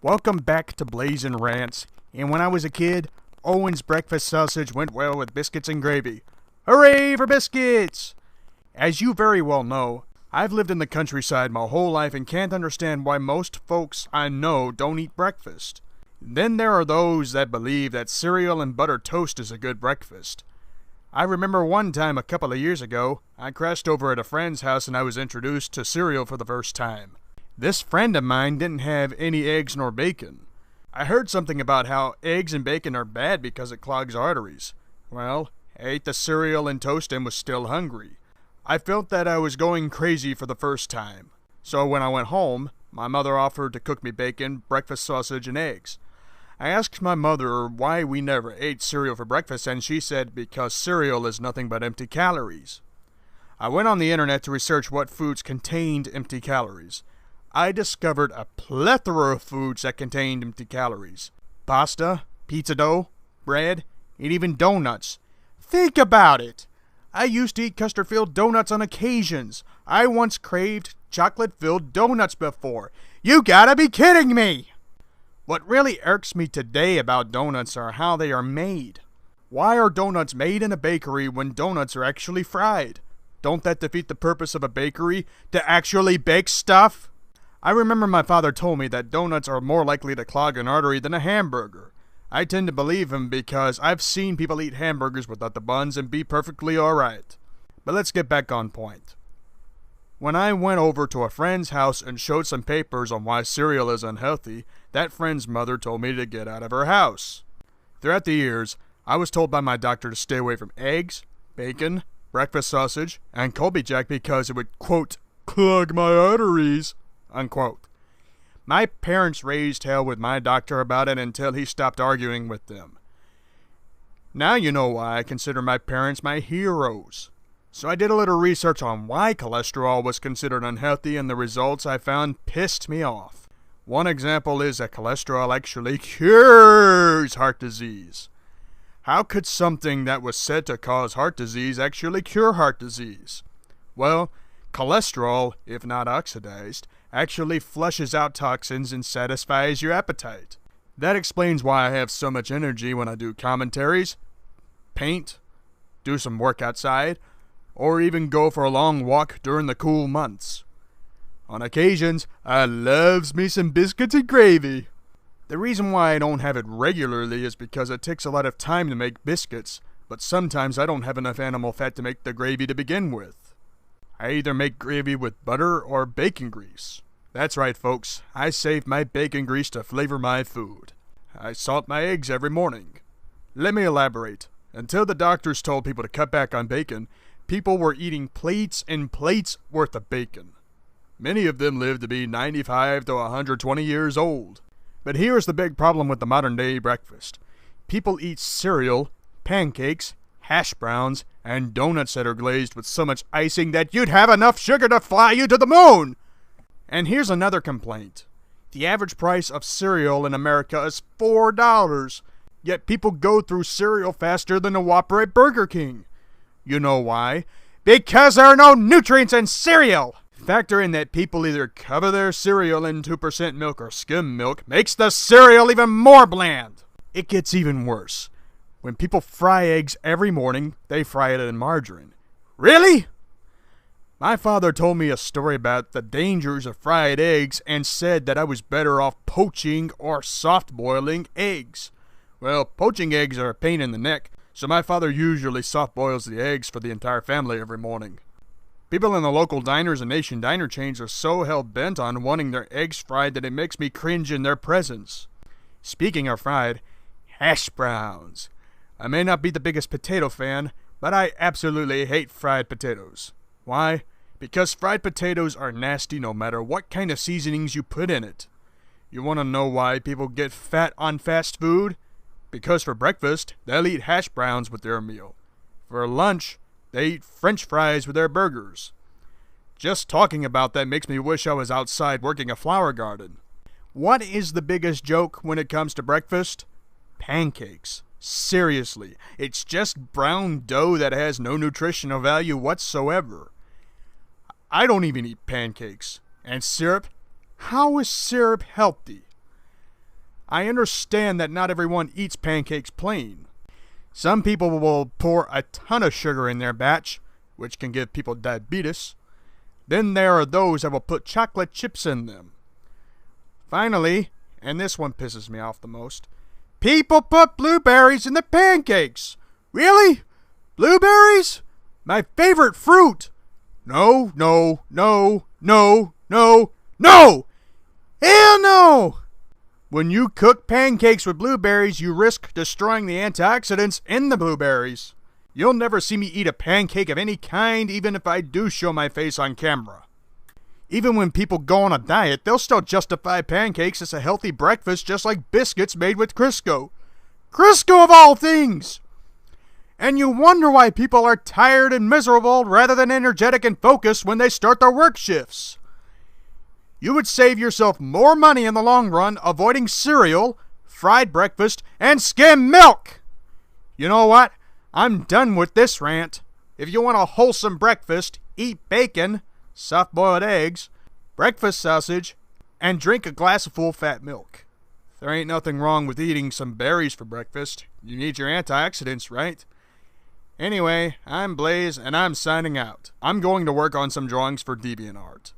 Welcome back to Blazin' Rants, and when I was a kid, Owen's breakfast sausage went well with biscuits and gravy. Hooray for biscuits! As you very well know, I've lived in the countryside my whole life and can't understand why most folks I know don't eat breakfast. Then there are those that believe that cereal and buttered toast is a good breakfast. I remember one time a couple of years ago, I crashed over at a friend's house and I was introduced to cereal for the first time. This friend of mine didn't have any eggs nor bacon. I heard something about how eggs and bacon are bad because it clogs arteries. Well, I ate the cereal and toast and was still hungry. I felt that I was going crazy for the first time. So when I went home, my mother offered to cook me bacon, breakfast sausage, and eggs. I asked my mother why we never ate cereal for breakfast, and she said because cereal is nothing but empty calories. I went on the internet to research what foods contained empty calories. I discovered a plethora of foods that contained empty calories. Pasta, pizza dough, bread, and even donuts. Think about it! I used to eat custard-filled donuts on occasions. I once craved chocolate-filled donuts before. You gotta be kidding me! What really irks me today about donuts are how they are made. Why are donuts made in a bakery when donuts are actually fried? Don't that defeat the purpose of a bakery, to actually bake stuff? I remember my father told me that donuts are more likely to clog an artery than a hamburger. I tend to believe him because I've seen people eat hamburgers without the buns and be perfectly alright. But let's get back on point. When I went over to a friend's house and showed some papers on why cereal is unhealthy, that friend's mother told me to get out of her house. Throughout the years, I was told by my doctor to stay away from eggs, bacon, breakfast sausage, and Colby Jack because it would, quote, clog my arteries, unquote. My parents raised hell with my doctor about it until he stopped arguing with them. Now you know why I consider my parents my heroes. So I did a little research on why cholesterol was considered unhealthy, and the results I found pissed me off. One example is that cholesterol actually cures heart disease. How could something that was said to cause heart disease actually cure heart disease? Well, cholesterol, if not oxidized, actually flushes out toxins and satisfies your appetite. That explains why I have so much energy when I do commentaries, paint, do some work outside, or even go for a long walk during the cool months. On occasions, I loves me some biscuits and gravy. The reason why I don't have it regularly is because it takes a lot of time to make biscuits, but sometimes I don't have enough animal fat to make the gravy to begin with. I either make gravy with butter or bacon grease. That's right, folks. I save my bacon grease to flavor my food. I salt my eggs every morning. Let me elaborate. Until the doctors told people to cut back on bacon, people were eating plates and plates worth of bacon. Many of them lived to be 95 to 120 years old. But here's the big problem with the modern day breakfast. People eat cereal, pancakes, hash browns, and donuts that are glazed with so much icing that you'd have enough sugar to fly you to the moon! And here's another complaint. The average price of cereal in America is $4, yet people go through cereal faster than a Whopper at Burger King. You know why? Because there are no nutrients in cereal! Factor in that people either cover their cereal in 2% milk or skim milk, makes the cereal even more bland. It gets even worse. When people fry eggs every morning, they fry it in margarine. Really? My father told me a story about the dangers of fried eggs and said that I was better off poaching or soft-boiling eggs. Well, poaching eggs are a pain in the neck, so my father usually soft-boils the eggs for the entire family every morning. People in the local diners and nation diner chains are so hell-bent on wanting their eggs fried that it makes me cringe in their presence. Speaking of fried, hash browns. I may not be the biggest potato fan, but I absolutely hate fried potatoes. Why? Because fried potatoes are nasty no matter what kind of seasonings you put in it. You want to know why people get fat on fast food? Because for breakfast, they'll eat hash browns with their meal. For lunch, they eat French fries with their burgers. Just talking about that makes me wish I was outside working a flower garden. What is the biggest joke when it comes to breakfast? Pancakes. Seriously, it's just brown dough that has no nutritional value whatsoever. I don't even eat pancakes. And syrup? How is syrup healthy? I understand that not everyone eats pancakes plain. Some people will pour a ton of sugar in their batch, which can give people diabetes. Then there are those that will put chocolate chips in them. Finally, and this one pisses me off the most, people put blueberries in the pancakes. Really? Blueberries? My favorite fruit. No, no, no, no, no, no! Hell no! When you cook pancakes with blueberries, you risk destroying the antioxidants in the blueberries. You'll never see me eat a pancake of any kind, even if I do show my face on camera. Even when people go on a diet, they'll still justify pancakes as a healthy breakfast, just like biscuits made with Crisco. Crisco of all things! And you wonder why people are tired and miserable rather than energetic and focused when they start their work shifts. You would save yourself more money in the long run avoiding cereal, fried breakfast, and skim milk. You know what? I'm done with this rant. If you want a wholesome breakfast, eat bacon, soft-boiled eggs, breakfast sausage, and drink a glass of full-fat milk. There ain't nothing wrong with eating some berries for breakfast. You need your antioxidants, right? Anyway, I'm Blaze, and I'm signing out. I'm going to work on some drawings for DeviantArt.